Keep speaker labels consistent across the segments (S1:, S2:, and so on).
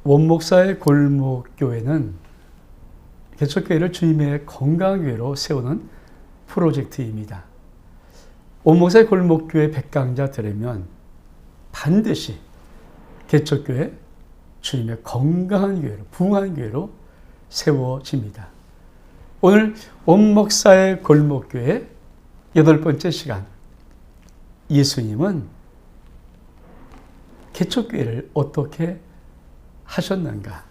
S1: 원목사의 골목교회는 개척교회를 주님의 건강한 교회로 세우는 프로젝트입니다. 원목사의 골목교회 100강좌 들으면 반드시 개척교회 주님의 건강한 교회로, 부흥한 교회로 세워집니다. 오늘 원목사의 골목교회 8번째 시간, 예수님은 개척교회를 어떻게 하셨는가?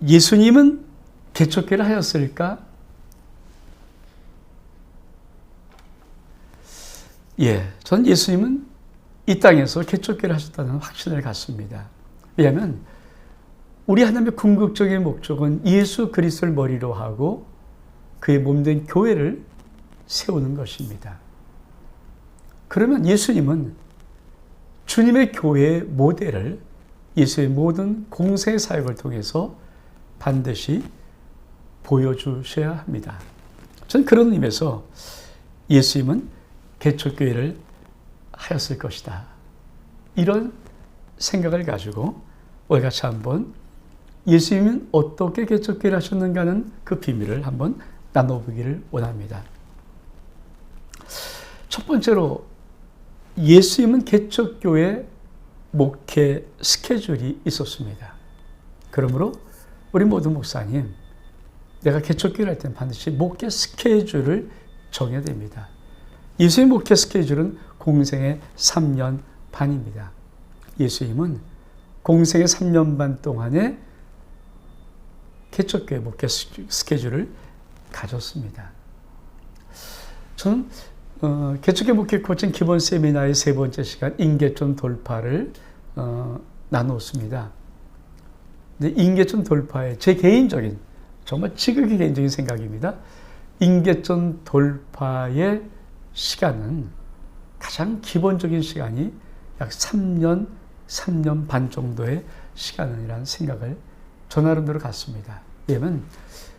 S1: 예수님은 개척교회를 하였을까? 전 예수님은 이 땅에서 개척교회를 하셨다는 확신을 갖습니다. 왜냐하면 우리 하나님의 궁극적인 목적은 예수 그리스도를 머리로 하고 그의 몸된 교회를 세우는 것입니다. 그러면 예수님은 주님의 교회의 모델을 예수의 모든 공생의 사역을 통해서 반드시 보여주셔야 합니다. 저는 그런 의미에서 예수님은 개척교회를 하였을 것이다. 이런 생각을 가지고 오늘 같이 한번 예수님은 어떻게 개척교회를 하셨는가 하는 그 비밀을 한번 나눠보기를 원합니다. 첫 번째로 예수님은 개척교회 목회 스케줄이 있었습니다. 그러므로 우리 모든 목사님, 내가 개척교회를 할 때는 반드시 목회 스케줄을 정해야 됩니다. 예수님 목회 스케줄은 공생의 3년 반입니다. 예수님은 공생의 3년 반 동안에 개척교회 목회 스케줄을 가졌습니다. 저는 개척교회 목회 코칭 기본 세미나의 3번째 시간 임계점 돌파를 나누었습니다. 근데 임계점 돌파의 제 개인적인, 정말 지극히 개인적인 생각입니다. 임계점 돌파의 시간은 가장 기본적인 시간이 약 3년 반 정도의 시간이라는 생각을 저 나름대로 갖습니다. 왜냐하면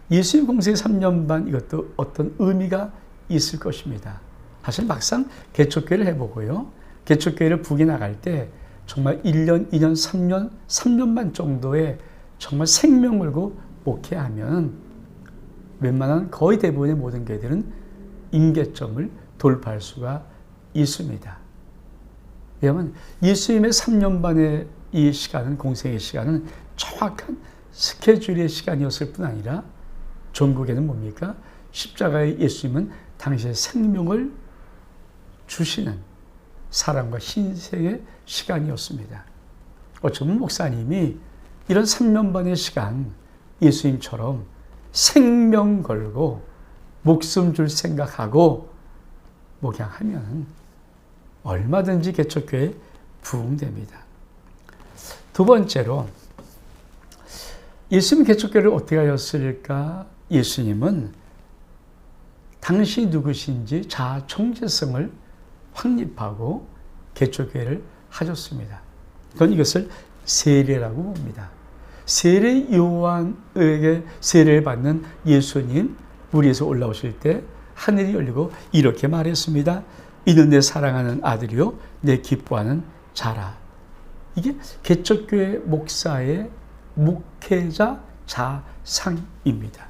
S1: 예수님 공생의 3년 반, 이것도 어떤 의미가 있을 것입니다. 사실 막상 개척교회를 해보고요, 개척교회를 북에 나갈 때 정말 1년, 2년, 3년 반 정도의 정말 생명 걸고 목회하면 웬만한 거의 대부분의 모든 교회들은 임계점을 돌파할 수가 있습니다. 왜냐하면 예수님의 3년 반의 이 시간은, 공생의 시간은 정확한 스케줄의 시간이었을 뿐 아니라 전국에는 뭡니까? 십자가의 예수님은 당시의 생명을 주시는 사랑과 신세의 시간이었습니다. 어쩌면 목사님이 이런 3년 반의 시간 예수님처럼 생명 걸고 목숨 줄 생각하고 목양하면 얼마든지 개척교회에 부흥됩니다. 두 번째로 예수님 개척교회를 어떻게 하였을까? 예수님은 당신이 누구신지 자아 정체성을 확립하고 개척교회를 하셨습니다. 저는 이것을 세례라고 봅니다. 세례 요한에게 세례를 받는 예수님, 물 위에서 올라오실 때 하늘이 열리고 이렇게 말했습니다. 이는 내 사랑하는 아들이요 내 기뻐하는 자라. 이게 개척교회 목사의 목회자 자상입니다.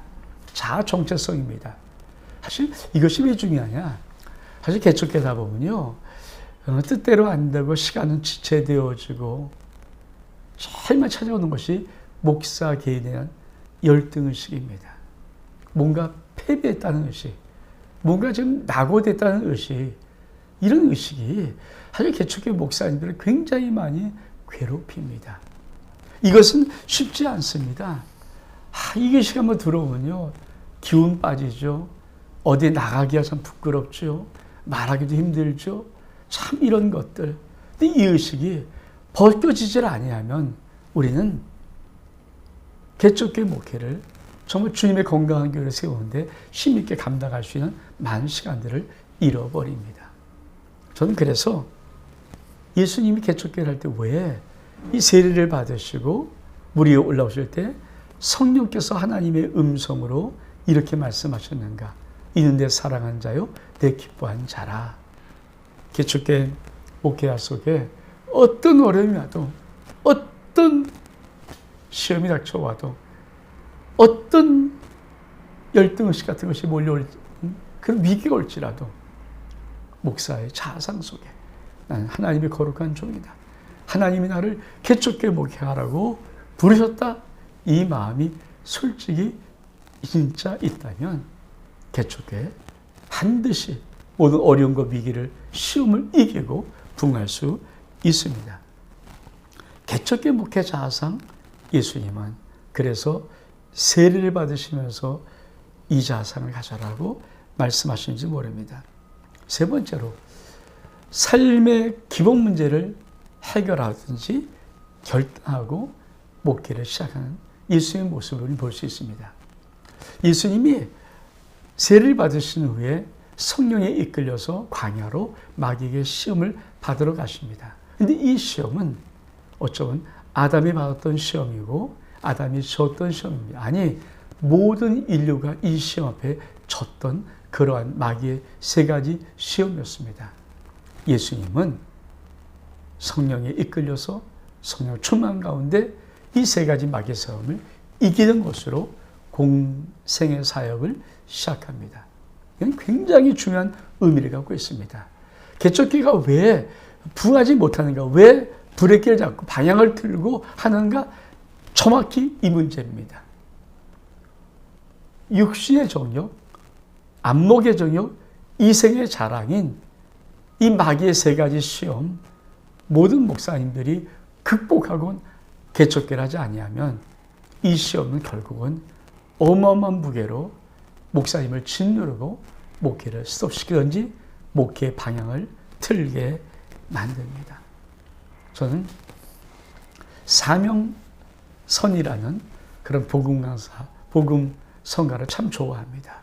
S1: 자아 정체성입니다. 사실 이것이 왜 중요하냐? 사실 개척교회다 보면요, 뜻대로 안 되고 시간은 지체되어지고 제일만 찾아오는 것이 목사 개인에 대한 열등의식입니다. 뭔가 패배했다는 의식, 뭔가 지금 낙오됐다는 의식, 이런 의식이 사실 개척교회 목사님들을 굉장히 많이 괴롭힙니다. 이것은 쉽지 않습니다. 이게 시간만 들어오면요, 기운 빠지죠. 어디 나가기가 참 부끄럽죠. 말하기도 힘들죠. 참 이런 것들. 근데 이 의식이 벗겨지질 아니하면 우리는 개척교회 목회를 정말 주님의 건강한 교회를 세우는데 힘있게 감당할 수 있는 많은 시간들을 잃어버립니다. 저는 그래서 예수님이 개척교회를 할 때 왜 이 세례를 받으시고 물 위에 올라오실 때 성령께서 하나님의 음성으로 이렇게 말씀하셨는가? 이는 내 사랑한 자요 내 기뻐한 자라. 개척교회 목회자 속에 어떤 어려움이 와도, 어떤 시험이 닥쳐와도, 어떤 열등의식 같은 것이 몰려올 그런 위기가 올지라도 목사의 자상 속에 나는 하나님의 거룩한 종이다. 하나님이 나를 개척교회 목회하라고 부르셨다. 이 마음이 솔직히 진짜 있다면 개척교회 반드시 모든 어려움과 위기를, 시험을 이기고 부응할 수 있습니다. 개척교회 목회 자상 예수님은 그래서 세례를 받으시면서 이 자상을 가져라고 말씀하시는지 모릅니다. 세 번째로 삶의 기본 문제를 해결하든지 결단하고 목회를 시작하는 예수님의 모습을 볼 수 있습니다. 예수님이 세례를 받으신 후에 성령에 이끌려서 광야로 마귀에게 시험을 받으러 가십니다. 그런데 이 시험은 어쩌면 아담이 받았던 시험이고 아담이 졌던 시험입니다. 아니, 모든 인류가 이 시험 앞에 졌던 그러한 마귀의 세 가지 시험이었습니다. 예수님은 성령에 이끌려서 성령 충만 가운데 이 세 가지 마귀의 시험을 이기는 것으로 공생의 사역을 시작합니다. 이건 굉장히 중요한 의미를 갖고 있습니다. 개척교회가 왜 부응하지 못하는가, 왜 브레이크를 잡고 방향을 틀고 하는가, 정확히 이 문제입니다. 육신의 정욕, 안목의 정욕, 이생의 자랑인 이 마귀의 세 가지 시험, 모든 목사님들이 극복하고 개척교회를 하지 아니하면 이 시험은 결국은 어마어마한 무게로 목사님을 짓누르고 목회를 스톱시키든지 목회의 방향을 틀게 만듭니다. 저는 사명선이라는 그런 복음 강사, 복음 성가를 참 좋아합니다.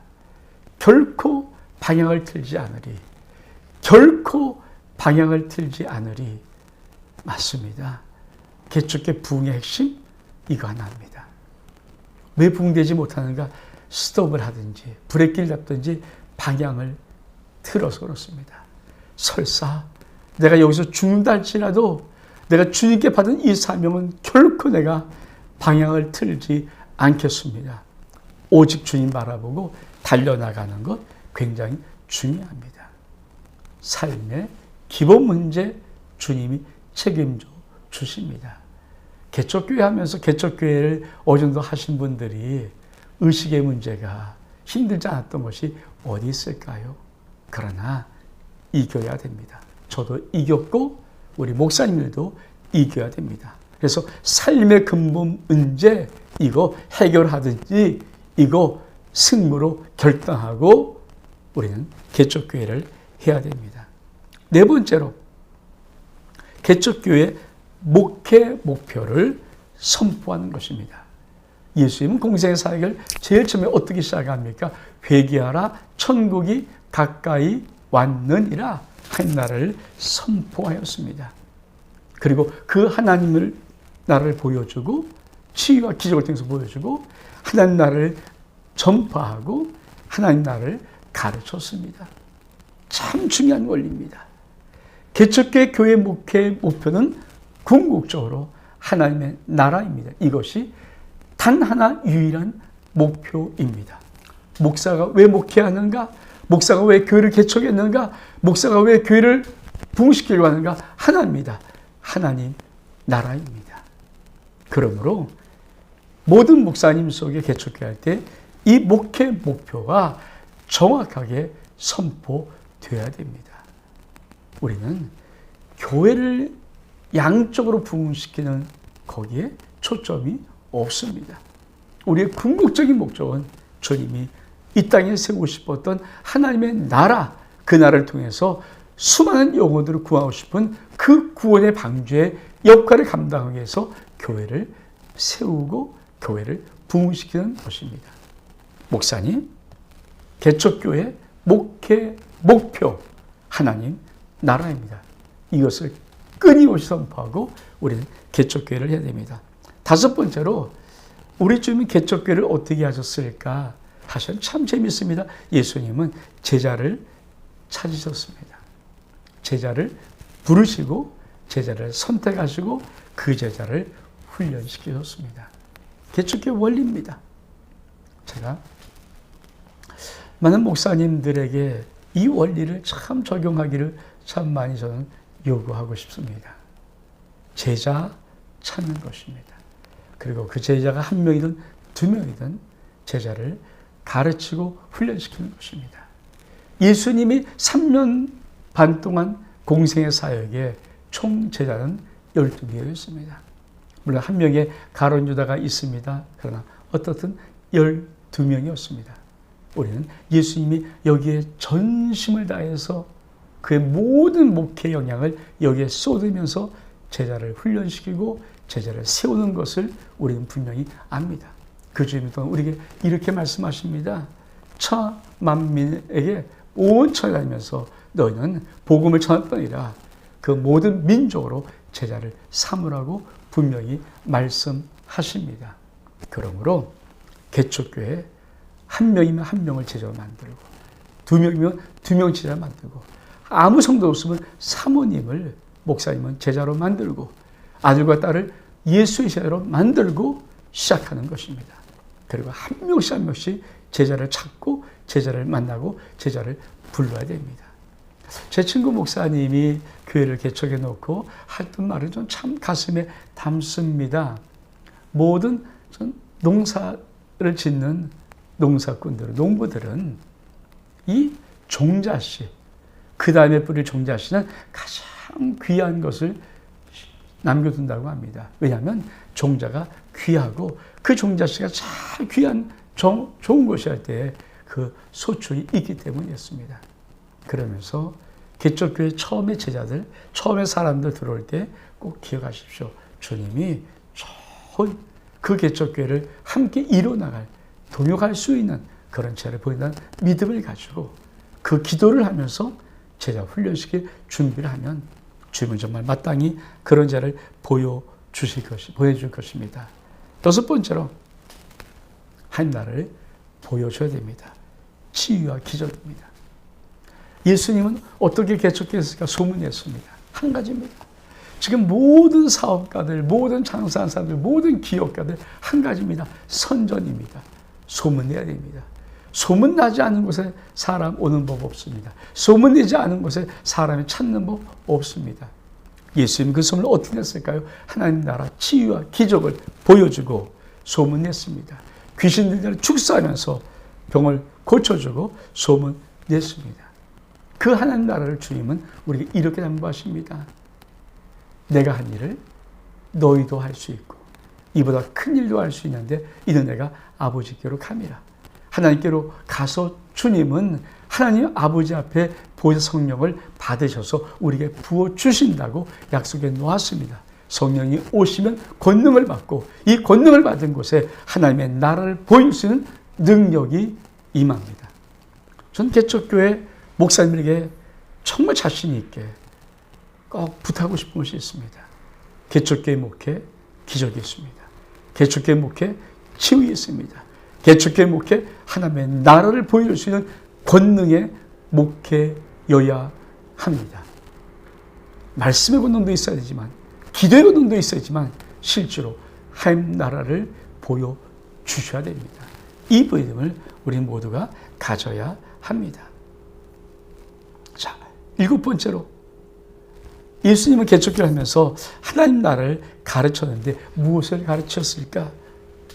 S1: 결코 방향을 틀지 않으리. 결코 방향을 틀지 않으리. 맞습니다. 개척교회 부흥의 핵심 이거 하나입니다. 왜 부흥되지 못하는가? 스톱을 하든지 브레이크를 잡든지 방향을 틀어서 그렇습니다. 설사 내가 여기서 죽는다 할지라도 내가 주님께 받은 이 사명은 결코 내가 방향을 틀지 않겠습니다. 오직 주님 바라보고 달려나가는 것 굉장히 중요합니다. 삶의 기본 문제 주님이 책임져 주십니다. 개척교회 하면서 개척교회를 어느 정도 하신 분들이 의식의 문제가 힘들지 않았던 것이 어디 있을까요? 그러나 이겨야 됩니다. 저도 이겼고 우리 목사님들도 이겨야 됩니다. 그래서 삶의 근본 문제 이거 해결하든지 이거 승부로 결정하고 우리는 개척교회를 해야 됩니다. 네 번째로 개척교회 목회 목표를 선포하는 것입니다. 예수님은 공생의 사역을 제일 처음에 어떻게 시작합니까? 회개하라, 천국이 가까이 왔느니라 한 나라를 선포하였습니다. 그리고 그 하나님을 나라를 보여주고 치유와 기적을 통해서 보여주고 하나님 나라를 전파하고 하나님 나라를 가르쳤습니다. 참 중요한 원리입니다. 개척교회 교회 목회 목표는 궁극적으로 하나님의 나라입니다. 이것이 단 하나 유일한 목표입니다. 목사가 왜 목회하는가? 목사가 왜 교회를 개척했는가? 목사가 왜 교회를 부흥시키려고 하는가? 하나입니다. 하나님 나라입니다. 그러므로 모든 목사님 속에 개척교회 할 때 이 목회 목표가 정확하게 선포되어야 됩니다. 우리는 교회를 양쪽으로 부흥시키는 거기에 초점이 없습니다. 우리의 궁극적인 목적은 주님이 이 땅에 세우고 싶었던 하나님의 나라, 그 나라를 통해서 수많은 영혼들을 구하고 싶은 그 구원의 방주의 역할을 감당하기 위해서 교회를 세우고 교회를 부흥시키는 것입니다. 목사님, 개척교회 목회 목표 하나님 나라입니다. 이것을 끊임없이 선포하고 우리는 개척교회를 해야 됩니다. 다섯 번째로 우리 주님은 개척교회를 어떻게 하셨을까? 사실 참 재밌습니다. 예수님은 제자를 찾으셨습니다. 제자를 부르시고 제자를 선택하시고 그 제자를 훈련시키셨습니다. 개척교회 원리입니다. 제가 많은 목사님들에게 이 원리를 참 적용하기를 참 많이 저는 요구하고 싶습니다. 제자 찾는 것입니다. 그리고 그 제자가 한 명이든 두 명이든 제자를 가르치고 훈련시키는 것입니다. 예수님이 3년 반 동안 공생의 사역에 총 제자는 12명이었습니다. 물론 한 명의 가룟 유다가 있습니다. 그러나 어떻든 12명이었습니다. 우리는 예수님이 여기에 전심을 다해서 그의 모든 목회 영향을 여기에 쏟으면서 제자를 훈련시키고 제자를 세우는 것을 우리는 분명히 압니다. 그 주님 또한 우리에게 이렇게 말씀하십니다. 차 만민에게 온 천에 다니면서 너희는 복음을 전할 뿐이라 그 모든 민족으로 제자를 삼으라고 분명히 말씀하십니다. 그러므로 개척교회 한 명이면 한 명을 제자로 만들고 두 명이면 두 명 제자로 만들고 아무 성도 없으면 사모님을 목사님은 제자로 만들고 아들과 딸을 예수의 제자로 만들고 시작하는 것입니다. 그리고 한 명씩 한 명씩 제자를 찾고 제자를 만나고 제자를 불러야 됩니다. 제 친구 목사님이 교회를 개척해 놓고 했던 말을 좀 참 가슴에 담습니다. 모든 농사를 짓는 농사꾼들은, 농부들은 이 종자씨, 그 다음에 뿌릴 종자씨는 가장 귀한 것을 남겨둔다고 합니다. 왜냐하면 종자가 귀하고 그 종자씨가 잘 귀한 좋은 것이 할 때 그 소출이 있기 때문이었습니다. 그러면서 개척교회 처음에 제자들, 처음에 사람들 들어올 때 꼭 기억하십시오. 주님이 그 개척교회를 함께 이뤄나갈, 동역할 수 있는 그런 제자를 보인다는 믿음을 가지고 그 기도를 하면서 제자 훈련시킬 준비를 하면 주님은 정말 마땅히 그런 자를 보여줄 것입니다. 여섯 번째로 한 나라를 보여줘야 됩니다. 치유와 기적입니다. 예수님은 어떻게 개척했을까 소문냈습니다. 한 가지입니다. 지금 모든 사업가들, 모든 장사하는 사람들, 모든 기업가들 한 가지입니다. 선전입니다. 소문내야 됩니다. 소문나지 않은 곳에 사람 오는 법 없습니다. 소문내지 않은 곳에 사람이 찾는 법 없습니다. 예수님 그 소문을 어떻게 냈을까요? 하나님 나라 치유와 기적을 보여주고 소문냈습니다. 귀신들을 축사하면서 병을 고쳐주고 소문냈습니다. 그 하나님 나라를 주님은 우리에게 이렇게 당부하십니다. 내가 한 일을 너희도 할 수 있고 이보다 큰 일도 할 수 있는데 이는 내가 아버지께로 감이라. 하나님께로 가서 주님은 하나님 아버지 앞에 보혜사 성령을 받으셔서 우리에게 부어주신다고 약속해 놓았습니다. 성령이 오시면 권능을 받고 이 권능을 받은 곳에 하나님의 나라를 보일 수 있는 능력이 임합니다. 전 개척교회 목사님에게 정말 자신 있게 꼭 부탁하고 싶은 것이 있습니다. 개척교회 목회 기적이 있습니다. 개척교회 목회 치유가 있습니다. 개척교회 목회 하나님의 나라를 보일 수 있는 권능의 목회여야 합니다. 말씀의 권능도 있어야 되지만 기도의 권능도 있어야지만 실제로 하나님 나라를 보여주셔야 됩니다. 이 믿음을 우리 모두가 가져야 합니다. 자, 7번째로 예수님은 개척교회를 하면서 하나님 나라를 가르쳤는데 무엇을 가르쳤을까?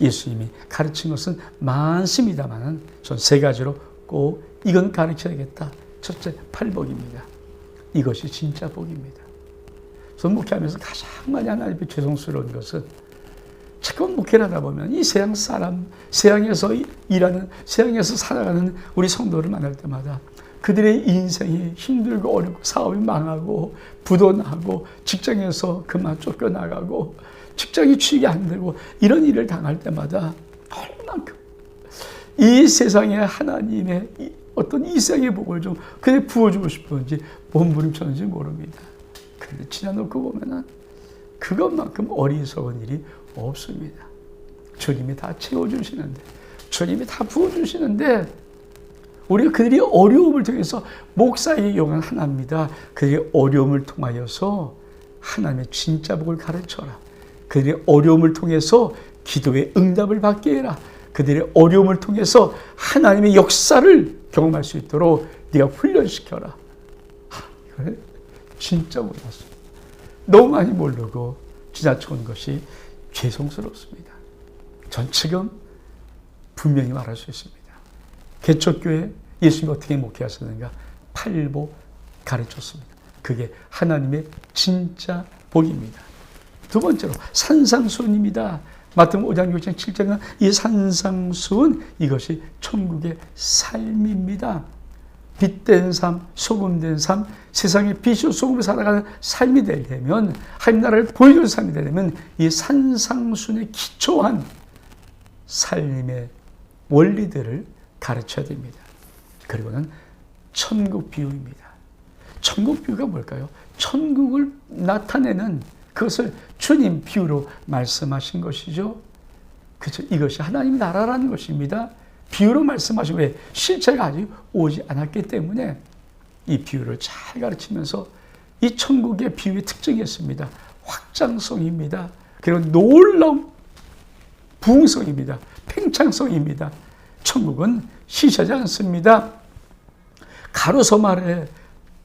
S1: 예수님이 가르친 것은 많습니다만 전 3가지로 꼭 이건 가르쳐야겠다. 첫째, 팔복입니다. 이것이 진짜 복입니다. 저는 목회하면서 가장 많이 하나님 앞에 죄송스러운 것은 자꾸 목회를 하다 보면 이 세상 사람, 세상에서 일하는, 세상에서 살아가는 우리 성도를 만날 때마다 그들의 인생이 힘들고 어렵고 사업이 망하고 부도 나고 직장에서 그만 쫓겨나가고 직장이 취직이 안 되고 이런 일을 당할 때마다 얼만큼 이 세상에 하나님의 어떤 이 세상의 복을 좀 그냥 부어주고 싶은지 몸부림쳤는지 모릅니다. 그런데 지나놓고 보면은 그것만큼 어리석은 일이 없습니다. 주님이 다 채워주시는데, 주님이 다 부어주시는데, 우리가 그들이 어려움을 통해서 목사에게 용한 하나입니다. 그들의 어려움을 통하여서 하나님의 진짜 복을 가르쳐라. 그들의 어려움을 통해서 기도의 응답을 받게 해라. 그들의 어려움을 통해서 하나님의 역사를 경험할 수 있도록 네가 훈련시켜라. 이걸 진짜 몰랐어요. 너무 많이 모르고 지나쳐온 것이 죄송스럽습니다. 전 지금 분명히 말할 수 있습니다. 개척교회 예수님이 어떻게 목회하셨는가? 팔복 가르쳤습니다. 그게 하나님의 진짜 복입니다. 두 번째로 산상수훈입니다. 마태복음 5장 6장 7장은 이 산상수훈, 이것이 천국의 삶입니다. 빛된 삶, 소금된 삶, 세상의 빛으로 소금으로 살아가는 삶이 되려면, 하나님 나라를 보여주는 삶이 되려면 이 산상수훈에 기초한 삶의 원리들을 가르쳐야 됩니다. 그리고는 천국 비유입니다. 천국 비유가 뭘까요? 천국을 나타내는 그것을 주님 비유로 말씀하신 것이죠. 그렇죠? 이것이 하나님의 나라라는 것입니다. 비유로 말씀하시고, 왜? 실체가 아직 오지 않았기 때문에 이 비유를 잘 가르치면서 이 천국의 비유의 특징이 있습니다. 확장성입니다. 그리고 놀라운 부흥성입니다. 팽창성입니다. 천국은 시시하지 않습니다. 가로섬 아래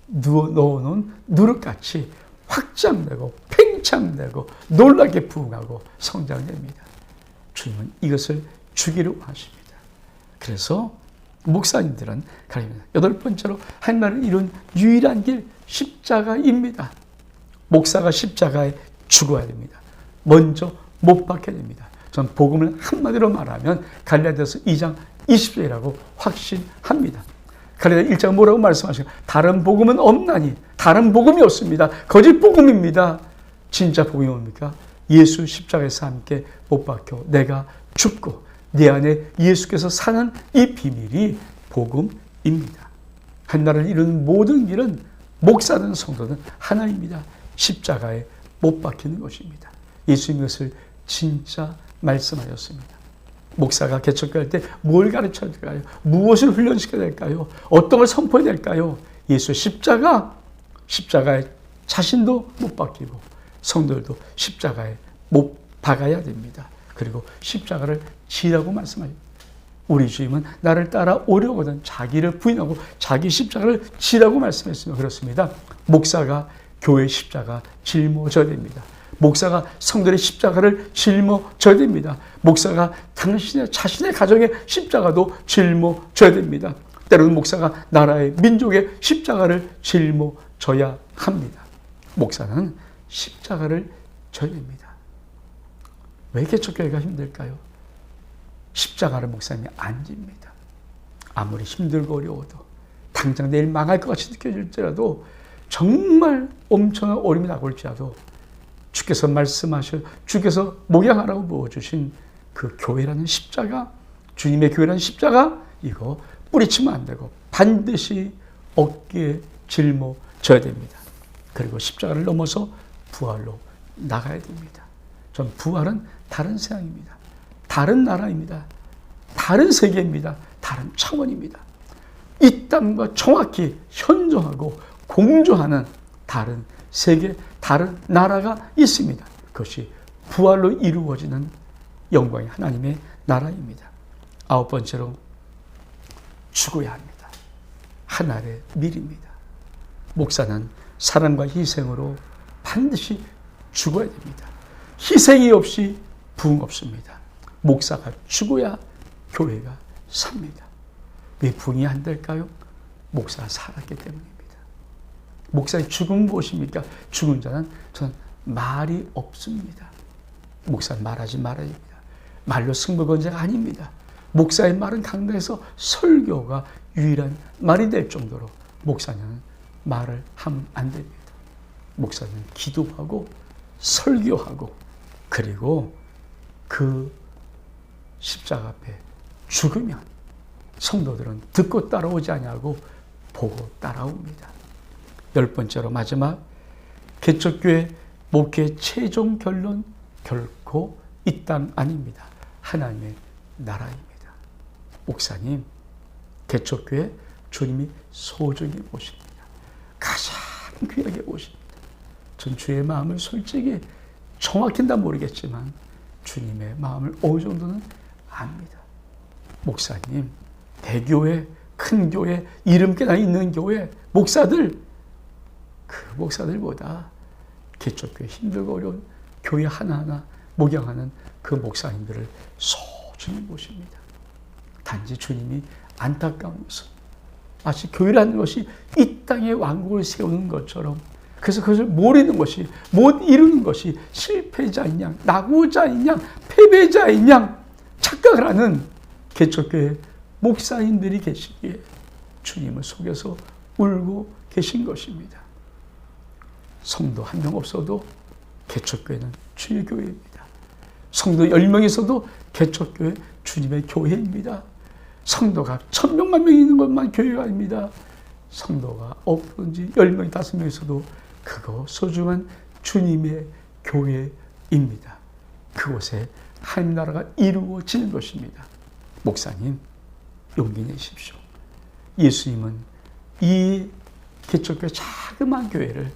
S1: 넣어놓은 누룩같이 확장되고 팽창되고 놀랍게 부흥하고 성장됩니다. 주님은 이것을 주기를 원하십니다. 그래서 목사님들은 가르칩니다. 8번째로 하나님을 이룬 유일한 길, 십자가입니다. 목사가 십자가에 죽어야 됩니다. 먼저 못 박혀야 됩니다. 전 복음을 한마디로 말하면 갈라디아서 2장 20절이라고 확신합니다. 갈라디아 1장 뭐라고 말씀하시고, 다른 복음은 없나니, 다른 복음이 없습니다. 거짓 복음입니다. 진짜 복음이 뭡니까? 예수 십자가에서 함께 못 박혀 내가 죽고 내 안에 예수께서 사는 이 비밀이 복음입니다. 하나님을 이루는 모든 길은 목사든 성도든 하나입니다. 십자가에 못 박히는 것입니다. 예수님이 이것을 진짜 말씀하셨습니다. 목사가 개척할 때 뭘 가르쳐야 될까요? 무엇을 훈련시켜야 될까요? 어떤 걸 선포해야 될까요? 예수 십자가에 자신도 못 박히고 성도들도 십자가에 못 박아야 됩니다. 그리고 십자가를 지라고 말씀하십니다. 우리 주님은 나를 따라오려거든 자기를 부인하고 자기 십자가를 지라고 말씀했으며 그렇습니다. 목사가 교회 십자가 짊어져야 됩니다. 목사가 성도의 십자가를 짊어져야 됩니다. 목사가 자신의 가정의 십자가도 짊어져야 됩니다. 때로는 목사가 나라의 민족의 십자가를 짊어져야 합니다. 목사는 십자가를 져야 됩니다. 왜 개척교회가 힘들까요? 십자가를 목사님이 안 집니다. 아무리 힘들고 어려워도, 당장 내일 망할 것 같이 느껴질지라도, 정말 엄청난 어려움이 다가올지라도 주께서 주께서 목양하라고 부어주신 그 교회라는 십자가, 주님의 교회라는 십자가, 이거 뿌리치면 안 되고 반드시 어깨에 짊어져야 됩니다. 그리고 십자가를 넘어서 부활로 나가야 됩니다. 전 부활은 다른 세상입니다. 다른 나라입니다. 다른 세계입니다. 다른 차원입니다. 이 땅과 정확히 현존하고 공존하는 다른 세계, 다른 나라가 있습니다. 그것이 부활로 이루어지는 영광의 하나님의 나라입니다. 9번째로 죽어야 합니다. 하늘의 밀입니다. 목사는 사랑과 희생으로 반드시 죽어야 됩니다. 희생이 없이 부흥 없습니다. 목사가 죽어야 교회가 삽니다. 왜 부흥이 안 될까요? 목사가 살았기 때문입니다. 목사의 죽음은 무엇입니까? 죽은 자는 저는 말이 없습니다. 목사는 말하지 말아야 됩니다. 말로 승부 건 자가 아닙니다. 목사의 말은 강단에서 설교가 유일한 말이 될 정도로 목사는 말을 하면 안 됩니다. 목사는 기도하고 설교하고 그리고 그 십자가 앞에 죽으면 성도들은 듣고 따라오지 않냐고 보고 따라옵니다. 10번째로 마지막, 개척교회 목회 최종 결론, 결코 이 땅 아닙니다. 하나님의 나라입니다. 목사님, 개척교회 주님이 소중히 보십니다. 가장 귀하게 보십니다. 전 주의 마음을 솔직히 정확히는 모르겠지만 주님의 마음을 어느 정도는 압니다. 목사님, 대교회, 큰 교회, 이름께나 있는 교회, 목사들, 그 목사들보다 개척교회 힘들고 어려운 교회 하나하나 목양하는 그 목사님들을 소중히 모십니다. 단지 주님이 안타까운 것은 마치 교회라는 것이 이 땅에 왕국을 세우는 것처럼, 그래서 그것을 모르는 것이, 못 이루는 것이 실패자인 양, 낙오자인 양, 패배자인 양 착각을 하는 개척교회 목사님들이 계시기에 주님을 속여서 울고 계신 것입니다. 성도 한 명 없어도 개척교회는 주의 교회입니다. 성도 10명 있어도 개척교회 주님의 교회입니다. 성도가 1000명만 명 있는 것만 교회가 아닙니다. 성도가 없든지 10명, 5명 있어도 그거 소중한 주님의 교회입니다. 그곳에 하나님 나라가 이루어지는 것입니다. 목사님, 용기 내십시오. 예수님은 이 개척교회 자그마한 교회를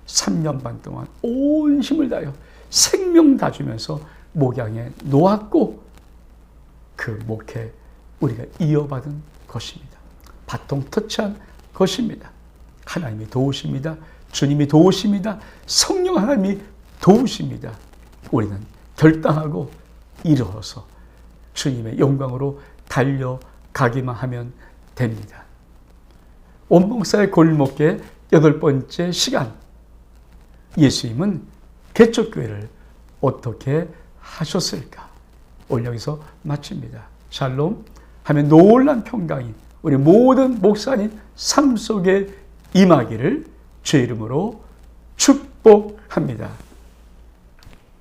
S1: 3년 반 동안 온 힘을 다하여 생명 다 주면서 목양에 놓았고, 그 목회 우리가 이어받은 것입니다. 바통 터치한 것입니다. 하나님이 도우십니다. 주님이 도우십니다. 성령 하나님이 도우십니다. 우리는 결단하고 일어서서 주님의 영광으로 달려가기만 하면 됩니다. 원봉사의 골목의 8번째 시간, 예수님은 개척교회를 어떻게 하셨을까? 오늘 여기서 마칩니다. 샬롬 하면 놀란 평강이 우리 모든 목사님 삶 속에 임하기를 주의 이름으로 축복합니다.